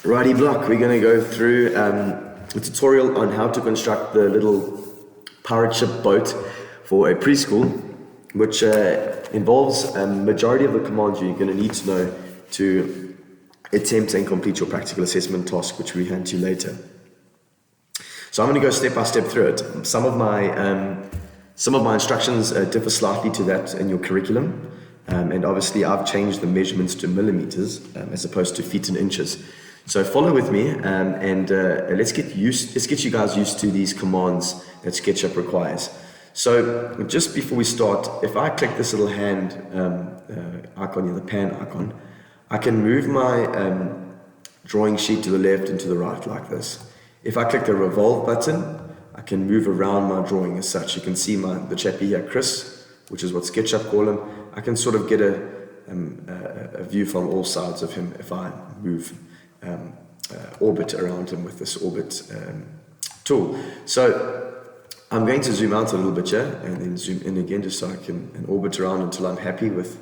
Righty block, we're going to go through a tutorial on how to construct the little pirate ship boat for a preschool, which involves a majority of the commands you're going to need to know to attempt and complete your practical assessment task, which we hand to you later. So I'm going to go step by step through it. Some of my instructions differ slightly to that in your curriculum, and obviously I've changed the measurements to millimeters as opposed to feet and inches. So follow with me, and let's get you guys used to these commands that SketchUp requires. So just before we start, if I click this little hand icon here, the pan icon, I can move my drawing sheet to the left and to the right like this. If I click the revolve button, I can move around my drawing as such. You can see the chappie here, Chris, which is what SketchUp call him. I can sort of get a view from all sides of him if I move orbit around him with this orbit tool. So I'm going to zoom out a little bit here and then zoom in again just so I can orbit around until I'm happy with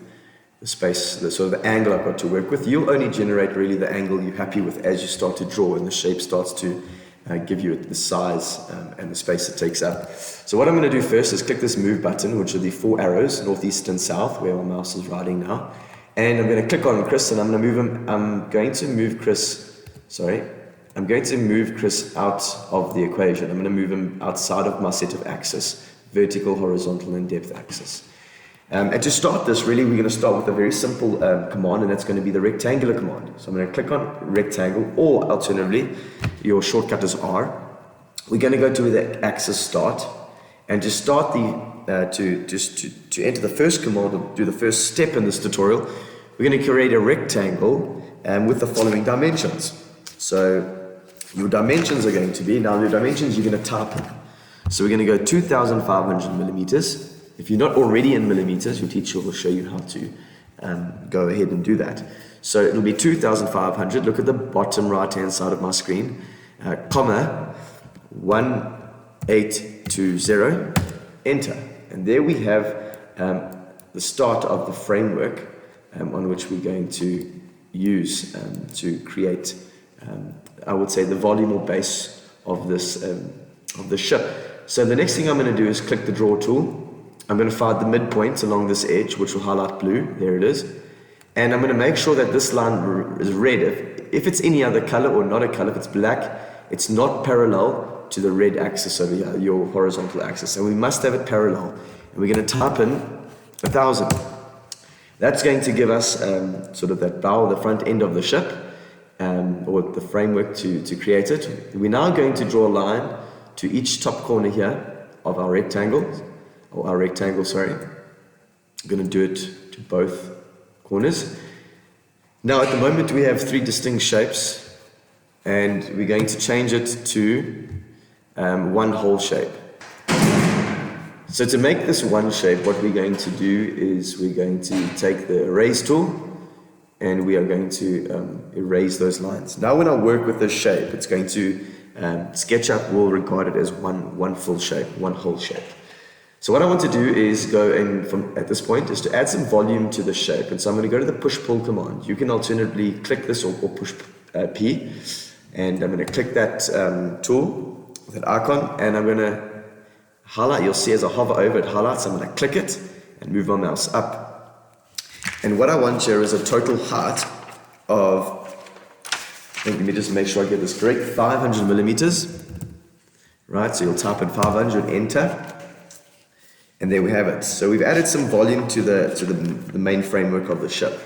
the space, the sort of the angle I've got to work with. You'll only generate really the angle you're happy with as you start to draw and the shape starts to give you the size and the space it takes up. So what I'm going to do first is click this move button, which are the 4 arrows, north, east and south, where my mouse is riding now. And I'm going to click on Chris and I'm going to move him. I'm going to move Chris out of the equation. I'm going to move him outside of my set of axes, vertical, horizontal and depth axis. And to start this, really, we're going to start with a very simple command, and that's going to be the rectangular command. So I'm going to click on rectangle, or alternatively, your shortcut is R. We're going to go to the axis start, and to start to enter the first command, or do the first step in this tutorial, we're going to create a rectangle with the following dimensions. So your dimensions are going to be, now your dimensions you're going to type in. So we're going to go 2,500 millimeters. If you're not already in millimeters, your teacher will show you how to go ahead and do that. So it'll be 2,500. Look at the bottom right-hand side of my screen, comma 1820, enter. And there we have the start of the framework on which we're going to use to create, I would say, the volume or base of this of the ship. So the next thing I'm going to do is click the draw tool. I'm going to find the midpoint along this edge, which will highlight blue. There it is. And I'm going to make sure that this line is red. If it's any other color or not a color, if it's black, it's not parallel to the red axis over here, your horizontal axis. So we must have it parallel. And we're going to type in 1,000. That's going to give us sort of that bow, the front end of the ship, or the framework to create it. We're now going to draw a line to each top corner here of our rectangle. I'm going to do it to both corners. Now at the moment we have 3 distinct shapes, and we're going to change it to one whole shape. So to make this one shape, what we're going to do is we're going to take the erase tool and we are going to erase those lines. Now when I work with this shape, it's going to, SketchUp will regard it as one full shape, one whole shape. So what I want to do is go and at this point is to add some volume to the shape. And so I'm going to go to the push-pull command. You can alternatively click this or push P. And I'm going to click that tool, that icon, and I'm going to highlight. You'll see as I hover over it highlights. I'm going to click it and move my mouse up. And what I want here is a total height of, let me just make sure I get this correct, 500 millimeters. Right, so you'll type in 500, enter. And there we have it. So we've added some volume to the main framework of the ship.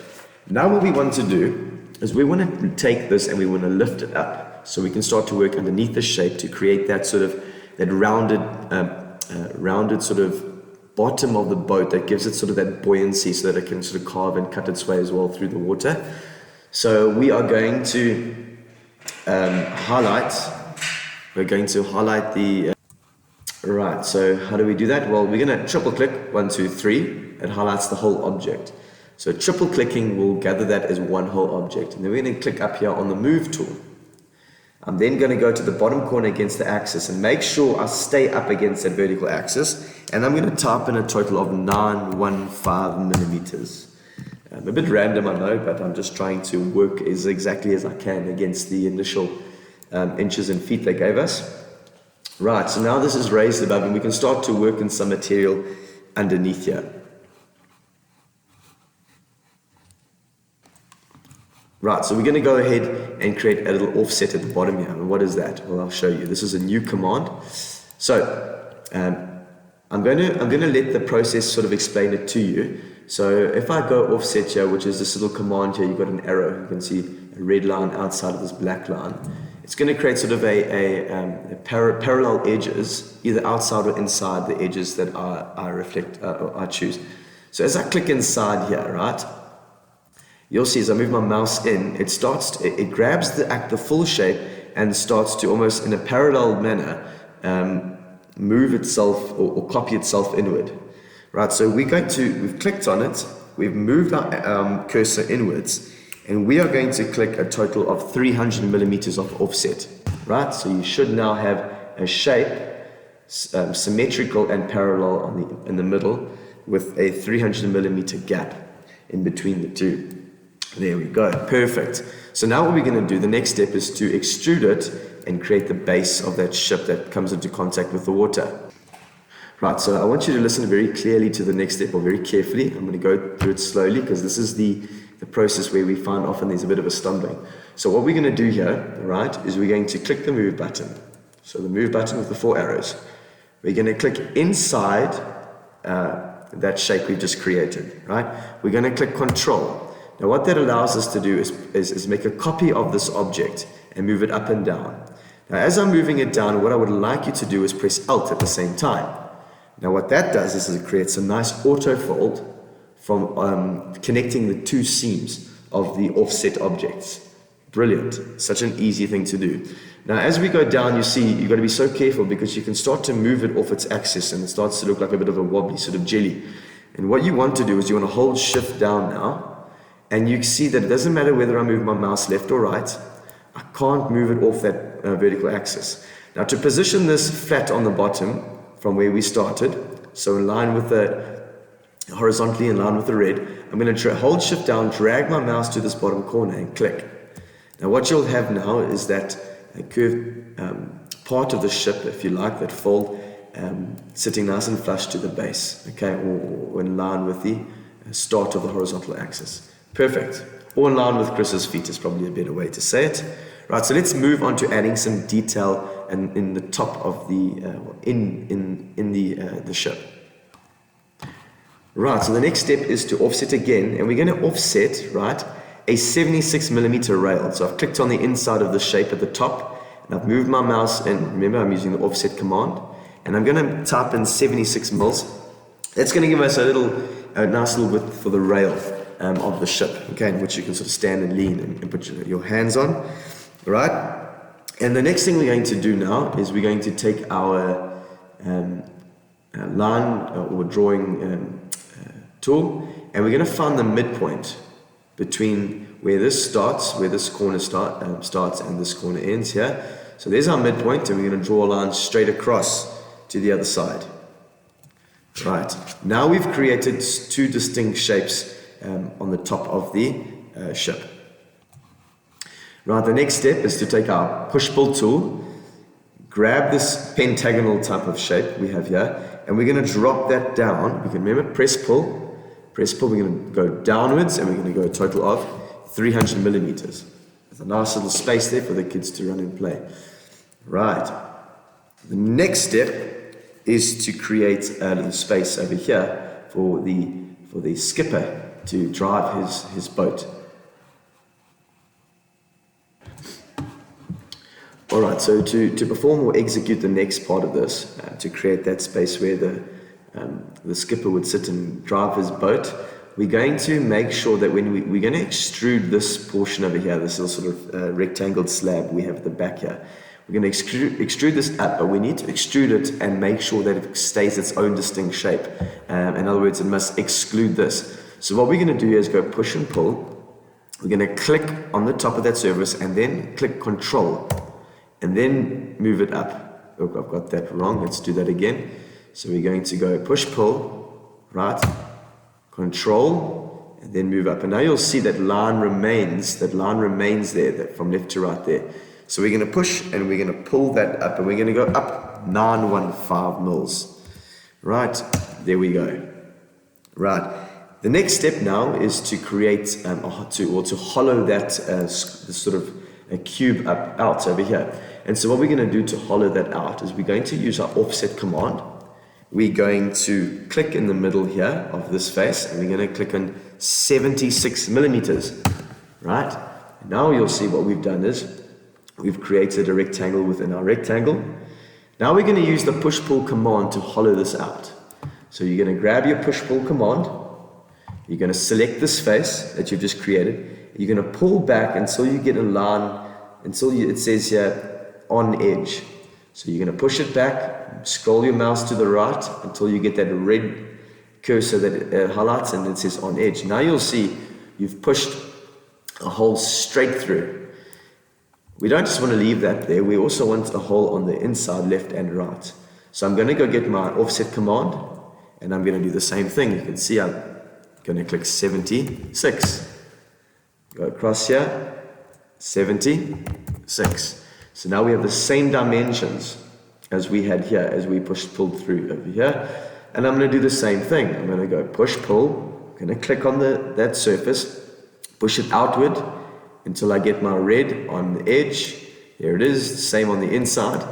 Now what we want to do is we want to take this and we want to lift it up so we can start to work underneath the shape to create that sort of that rounded sort of bottom of the boat that gives it sort of that buoyancy so that it can sort of carve and cut its way as well through the water. So we are going to highlight the right, so how do we do that? Well, we're going to triple click 1, 2, 3. It highlights the whole object. So triple clicking will gather that as one whole object. And then we're going to click up here on the move tool. I'm then going to go to the bottom corner against the axis and make sure I stay up against that vertical axis. And I'm going to type in a total of 915 millimeters. A bit random, I know, but I'm just trying to work as exactly as I can against the initial inches and feet they gave us. Right, so now this is raised above, and we can start to work in some material underneath here. Right, so we're going to go ahead and create a little offset at the bottom here. And what is that? Well, I'll show you. This is a new command. So I'm going to let the process sort of explain it to you. So if I go offset here, which is this little command here, you've got an arrow. You can see a red line outside of this black line. It's going to create sort of a parallel edges, either outside or inside the edges that I choose. So as I click inside here, right, you'll see as I move my mouse in, it grabs the full shape and starts to almost in a parallel manner move itself or copy itself inward. Right, so we've clicked on it, we've moved our cursor inwards, and we are going to click a total of 300 millimeters of offset. Right, so you should now have a shape symmetrical and parallel in the middle with a 300 millimeter gap in between the two. There we go, perfect. So now what we're going to do, the next step is to extrude it and create the base of that ship that comes into contact with the water. Right, so I want you to listen very clearly to the next step, or very carefully. I'm going to go through it slowly because this is the process where we find often there's a bit of a stumbling. So what we're going to do here, right, is we're going to click the move button. So the move button with the 4 arrows. We're going to click inside that shape we've just created, right? We're going to click Control. Now what that allows us to do is make a copy of this object and move it up and down. Now as I'm moving it down, what I would like you to do is press Alt at the same time. Now what that does is it creates a nice auto fold from connecting the 2 seams of the offset objects. Brilliant, such an easy thing to do. Now as we go down, you see you've got to be so careful because you can start to move it off its axis and it starts to look like a bit of a wobbly sort of jelly. And what you want to do is you want to hold Shift down now. And you see that it doesn't matter whether I move my mouse left or right, I can't move it off that vertical axis. Now to position this flat on the bottom from where we started, so in line with horizontally in line with the red, I'm going to hold Shift down, drag my mouse to this bottom corner and click. Now what you'll have now is that curved part of the ship, if you like, that fold, sitting nice and flush to the base, okay, or in line with the start of the horizontal axis. Perfect. Or in line with Chris's feet is probably a better way to say it. Right, so let's move on to adding some detail in the top of the the ship. Right, so the next step is to offset again, and we're going to offset, right, a 76 millimeter rail. So I've clicked on the inside of the shape at the top, and I've moved my mouse in. Remember, I'm using the offset command, and I'm going to type in 76 mils. That's going to give us a nice little width for the rail of the ship, okay, in which you can sort of stand and lean and put your hands on, right? And the next thing we're going to do now is we're going to take our line or drawing tool, and we're going to find the midpoint between where this starts, where this corner starts and this corner ends here. So there's our midpoint, and we're going to draw a line straight across to the other side. Right, now we've created 2 distinct shapes on the top of the ship. Right, the next step is to take our push-pull tool, grab this pentagonal type of shape we have here, and we're going to drop that down. We can remember, press pull, we're going to go downwards, and we're going to go a total of 300 millimeters. There's a nice little space there for the kids to run and play. Right, the next step is to create a little space over here for the skipper to drive his boat. Alright, so to perform or execute the next part of this, to create that space where the skipper would sit and drive his boat, we're going to make sure that when we're going to extrude this portion over here, this little sort of rectangled slab we have at the back here. We're going to extrude this up, but we need to extrude it and make sure that it stays its own distinct shape. In other words, it must exclude this. So what we're going to do is go push and pull. We're going to click on the top of that surface and then click Control and then move it up. Oh, I've got that wrong. Let's do that again. So we're going to go push, pull, right, Control, and then move up. And now you'll see that line remains there, that from left to right there. So we're going to push and we're going to pull that up, and we're going to go up 915 mils. Right, there we go. Right. The next step now is to create to hollow that sort of a cube out over here. And so what we're going to do to hollow that out is we're going to use our offset command. We're going to click in the middle here of this face, and we're going to click on 76 millimeters. Right? Now you'll see what we've done is we've created a rectangle within our rectangle. Now we're going to use the push-pull command to hollow this out. So you're going to grab your push-pull command. You're going to select this face that you've just created. You're going to pull back until you get a line, it says here, on edge. So you're going to push it back, scroll your mouse to the right until you get that red cursor that highlights and it says on edge. Now you'll see you've pushed a hole straight through. We don't just want to leave that there. We also want a hole on the inside, left and right. So I'm going to go get my offset command and I'm going to do the same thing. You can see I'm going to click 76. Go across here, 76. So now we have the same dimensions as we had here, as we pulled through over here. And I'm going to do the same thing. I'm going to go push, pull. I'm going to click on that surface, push it outward until I get my red on the edge. There it is, same on the inside.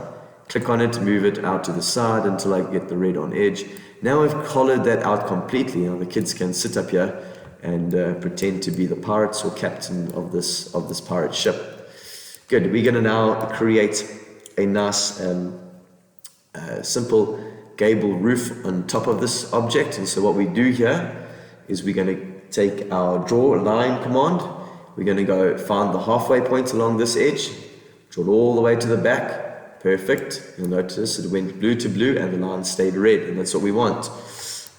Click on it, move it out to the side until I get the red on edge. Now I've colored that out completely. Now the kids can sit up here and pretend to be the pirates or captain of this pirate ship. Good. We're going to now create a nice simple gable roof on top of this object. And so what we do here is we're going to take our draw line command. We're going to go find the halfway point along this edge, draw it all the way to the back. Perfect. You'll notice it went blue to blue and the line stayed red, and that's what we want.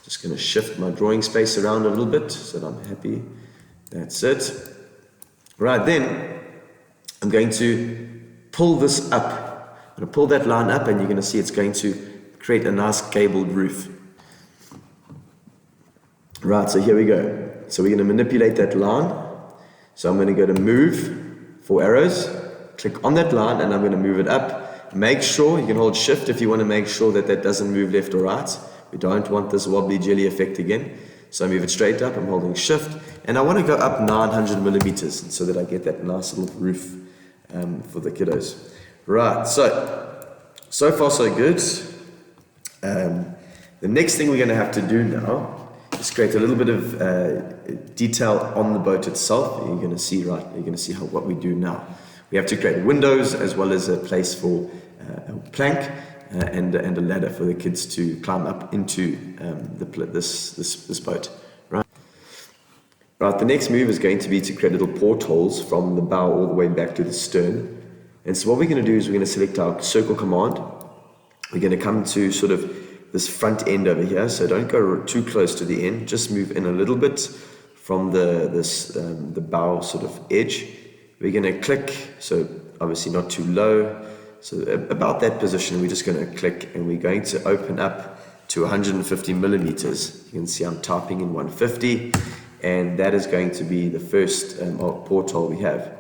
Just going to shift my drawing space around a little bit so that I'm happy. That's it. Right, then I'm going to pull this up. I'm going to pull that line up and you're going to see it's going to create a nice gabled roof. Right, so here we go. So we're going to manipulate that line. So I'm going to go to move, 4 arrows, click on that line and I'm going to move it up. Make sure, you can hold shift if you want to make sure that that doesn't move left or right. We don't want this wobbly jelly effect again. So I move it straight up, I'm holding shift, and I want to go up 900 millimeters so that I get that nice little roof for the kiddos. Right, so far so good. The next thing we're going to have to do now is create a little bit of detail on the boat itself. You're going to see what we do now. We have to create windows as well as a place for a plank and a ladder for the kids to climb up into this boat. Right. The next move is going to be to create little portholes from the bow all the way back to the stern. And so what we're going to do is we're going to select our circle command. We're going to come to sort of this front end over here. So don't go too close to the end. Just move in a little bit from the bow sort of edge. We're going to click, so obviously not too low, so about that position we're just going to click and we're going to open up to 150 millimeters. You can see I'm typing in 150 and that is going to be the first porthole we have.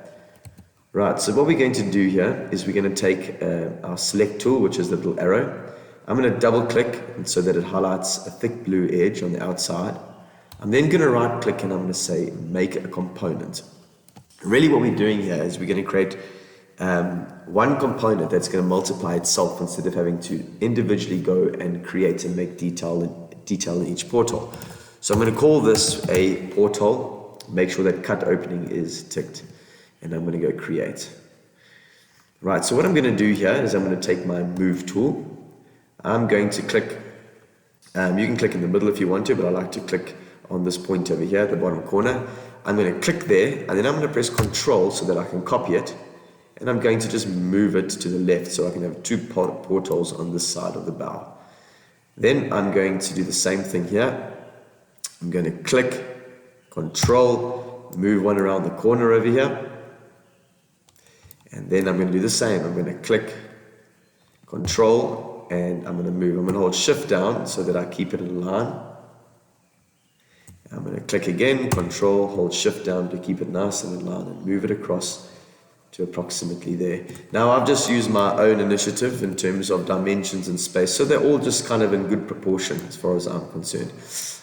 Right, so what we're going to do here is we're going to take our select tool, which is the little arrow. I'm going to double click so that it highlights a thick blue edge on the outside. I'm then going to right click and I'm going to say make a component. Really what we're doing here is we're going to create one component that's going to multiply itself instead of having to individually go and create and make detail in each porthole. So I'm going to call this a porthole, make sure that cut opening is ticked, and I'm going to go create. Right, so what I'm going to do here is I'm going to take my move tool. I'm going to click, you can click in the middle if you want to, but I like to click on this point over here at the bottom corner. I'm going to click there and then I'm going to press Control so that I can copy it, and I'm going to just move it to the left so I can have 2 portholes on this side of the bow. Then I'm going to do the same thing here. I'm going to click, Control, move one around the corner over here, and then I'm going to do the same. I'm going to click, Control, and I'm going to move. I'm going to hold Shift down so that I keep it in line. I'm going to click again, Control, hold Shift down to keep it nice and in line and move it across to approximately there. Now I've just used my own initiative in terms of dimensions and space, so they're all just kind of in good proportion as far as I'm concerned.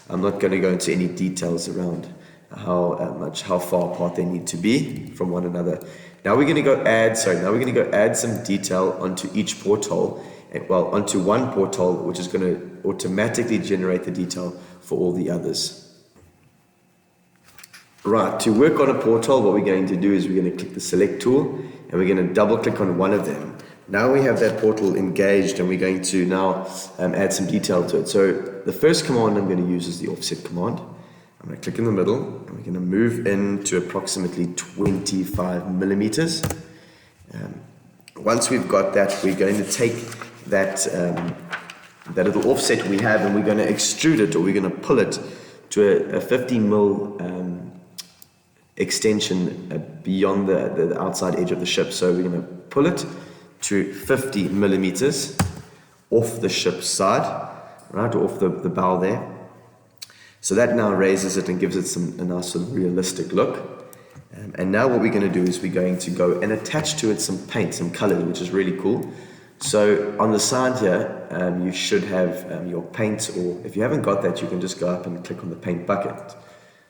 I'm not going to go into any details around how far apart they need to be from one another. Now we're going to go add some detail onto each porthole, onto one porthole, which is going to automatically generate the detail for all the others. Right, to work on a porthole, what we're going to do is we're going to click the select tool and we're going to double click on one of them. Now we have that portal engaged and we're going to now add some detail to it. So the first command I'm going to use is the offset command. I'm going to click in the middle and we're going to move in to approximately 25 millimeters. Once we've got that, we're going to take that little offset we have and we're going to extrude it, or we're going to pull it to a 15 mil extension beyond the outside edge of the ship. So we're going to pull it to 50 millimeters off the ship's side, right, off the bow there. So that now raises it and gives it a nice sort of realistic look. And now what we're going to do is we're going to go and attach to it some paint, some color, which is really cool. So on the side here, you should have your paint, or if you haven't got that, you can just go up and click on the paint bucket.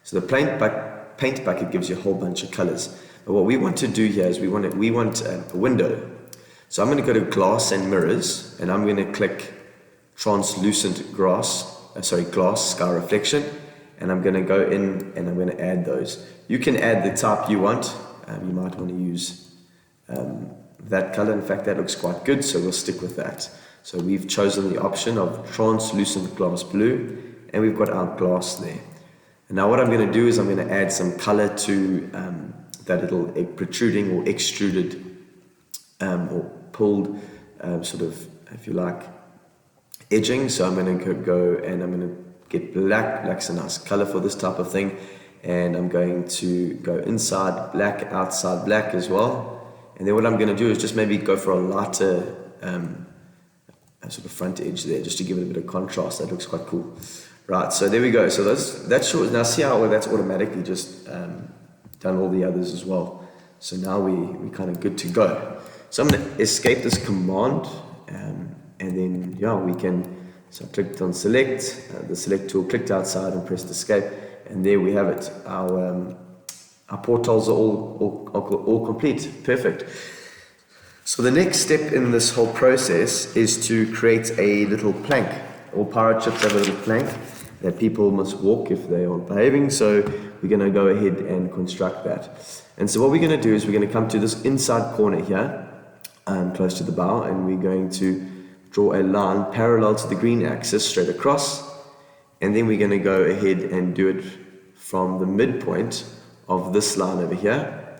So the paint bucket gives you a whole bunch of colors. But what we want to do here is we want a window. So I'm going to go to glass and mirrors, and I'm going to click translucent glass sky reflection, and I'm going to go in and I'm going to add those. You can add the type you want. You might want to use that color. In fact, that looks quite good, so we'll stick with that. So we've chosen the option of translucent glass blue, and we've got our glass there. And now what I'm going to do is I'm going to add some color to that little protruding or extruded or pulled sort of, if you like, edging. So I'm going to go and I'm going to get black. Black's a nice color for this type of thing. And I'm going to go inside black, outside black as well. And then what I'm going to do is just maybe go for a lighter sort of front edge there, just to give it a bit of contrast. That looks quite cool. Right, so there we go. So that's short. Now see how that's automatically just done all the others as well. So now we're kind of good to go. So I'm going to escape this command, and then we can. So I clicked on select, the select tool, clicked outside and pressed escape, and there we have it. Our portholes are all complete. Perfect. So the next step in this whole process is to create a little plank. All pirate ships have a little plank that people must walk if they aren't behaving. So we're going to go ahead and construct that. And so what we're going to do is we're going to come to this inside corner here, close to the bow, and we're going to draw a line parallel to the green axis straight across. And then we're going to go ahead and do it from the midpoint of this line over here,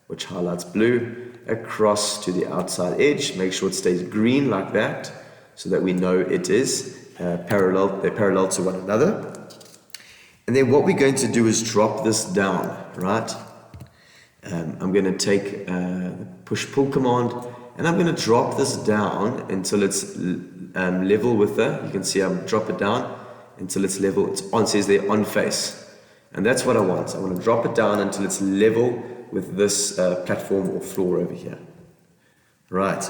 which highlights blue, across to the outside edge. Make sure it stays green like that, so that we know it is parallel. They're parallel to one another. And then what we're going to do is drop this down, right? I'm going to take the push-pull command, and I'm going to drop this down until it's level with you can see I'm drop it down until it's level. It says there on face. And that's what I want. I want to drop it down until it's level with this platform or floor over here. Right.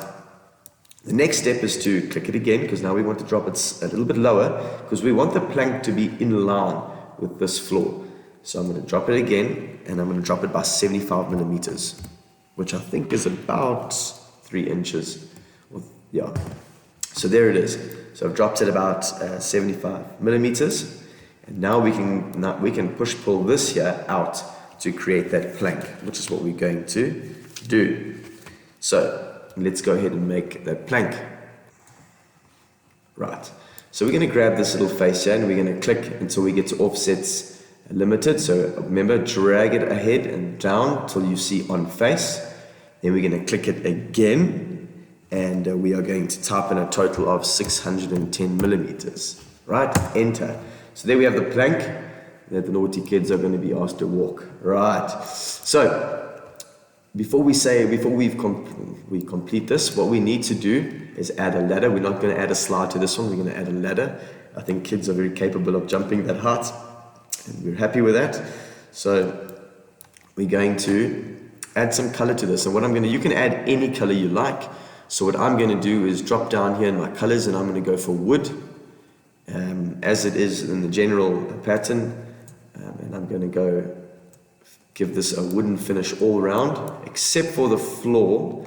The next step is to click it again, because now we want to drop it a little bit lower, because we want the plank to be in line with this floor. So I'm going to drop it again, and I'm going to drop it by 75 millimeters, which I think is about 3 inches. So there it is. So I've dropped it about 75 millimeters, and now we can push pull this here out to create that plank, which is what we're going to do. So let's go ahead and make that plank. Right. So we're going to grab this little face here, and we're going to click until we get to offsets limited. So remember, drag it ahead and down till you see on face. Then we're going to click it again, and we are going to type in a total of 610 millimeters. Right. Enter. So there we have the plank that the naughty kids are going to be asked to walk. Right. So before we complete this, what we need to do is add a ladder. We're not going to add a slide to this one. We're going to add a ladder. I think kids are very capable of jumping that height. And we're happy with that. So we're going to add some color to this. And what I'm going to, you can add any color you like. So what I'm going to do is drop down here in my colors, and I'm going to go for wood, as it is in the general pattern. And I'm going to go give this a wooden finish all around, except for the floor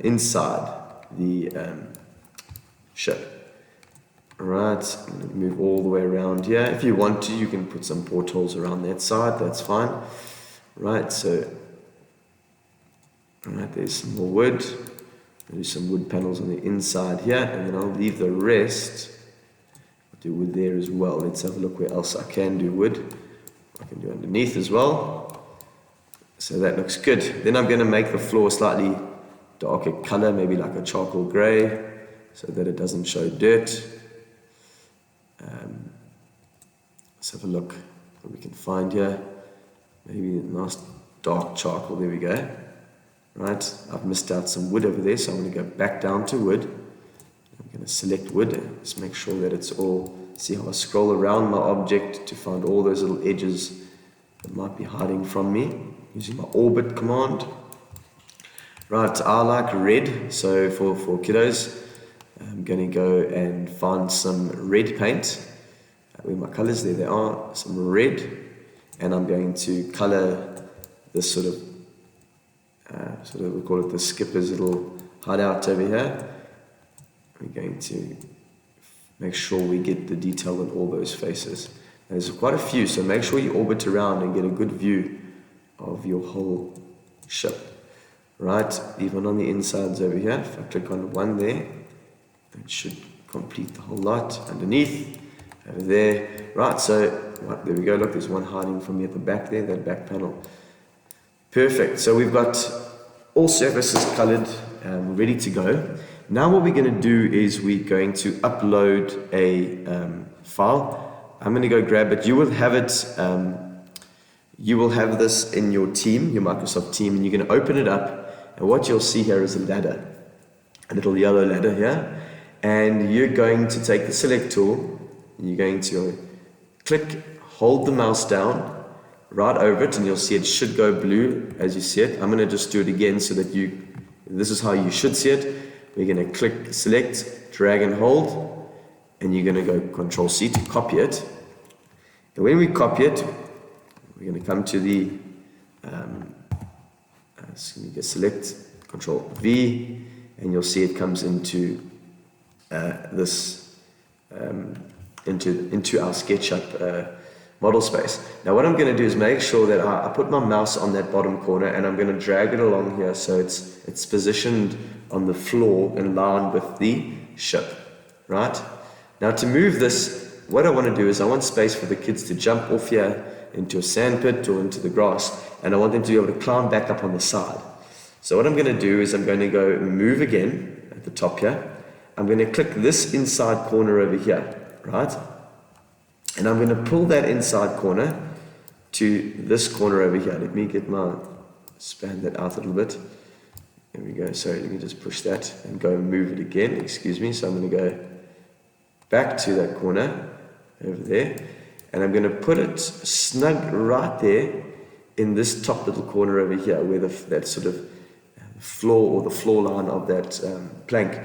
inside the ship. Alright, I'm going to move all the way around here. If you want to, you can put some portholes around that side, that's fine. Right, so, alright, there's some more wood. I'll do some wood panels on the inside here, and then I'll leave the rest. I'll do wood there as well. Let's have a look where else I can do wood. I can do underneath as well. So that looks good. Then I'm going to make the floor slightly darker color, maybe like a charcoal gray, so that it doesn't show dirt. Let's have a look what we can find here. Maybe a nice dark charcoal. There we go. Right, I've missed out some wood over there, so I'm going to go back down to wood. I'm going to select wood and just make sure that it's all, see how I scroll around my object to find all those little edges that might be hiding from me, using my orbit command. Right, I like red, so for kiddos, I'm going to go and find some red paint. Where my colors, there they are, some red, and I'm going to color this sort of we call it the skipper's little hideout over here. We're going to make sure we get the detail on all those faces. There's quite a few, so make sure you orbit around and get a good view of your whole ship. Right, even on the insides over here, if I click on one there, it should complete the whole lot. Underneath, over there. Right, so there we go, look, there's one hiding from me at the back there, that back panel. Perfect, so we've got all surfaces colored, ready to go. Now what we're going to do is we're going to upload a file. I'm going to go grab it. You will have it, you will have this in your team, your Microsoft team, and you're going to open it up, and what you'll see here is a ladder, a little yellow ladder here, and you're going to take the select tool, and you're going to click, hold the mouse down, right over it, and you'll see it should go blue as you see it. I'm going to just do it again so that this is how you should see it. We're going to click, select, drag and hold, and you're going to go Control C to copy it. And when we copy it, we're going to come to the, so you get select, Control V, and you'll see it comes into this, into our SketchUp model space. Now what I'm going to do is make sure that I put my mouse on that bottom corner, and I'm going to drag it along here so it's positioned on the floor in line with the ship. Right? Now to move this, what I want to do is I want space for the kids to jump off here into a sand pit or into the grass, and I want them to be able to climb back up on the side. So what I'm going to do is I'm going to go move again at the top here. I'm going to click this inside corner over here, right? And I'm going to pull that inside corner to this corner over here. Let me expand that out a little bit. There we go. Sorry, let me just push that and go and move it again. Excuse me. So I'm going to go back to that corner over there. And I'm going to put it snug right there in this top little corner over here where that sort of floor or the floor line of that plank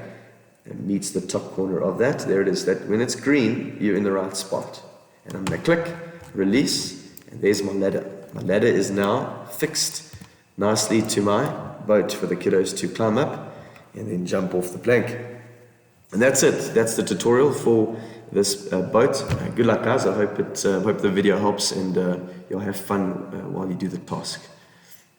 meets the top corner of that. There it is. That when it's green, you're in the right spot. And I'm going to click, release, and there's my ladder. My ladder is now fixed nicely to my boat for the kiddos to climb up and then jump off the plank. And that's it. That's the tutorial for this boat. Good luck, guys. I hope the video helps, and you'll have fun while you do the task.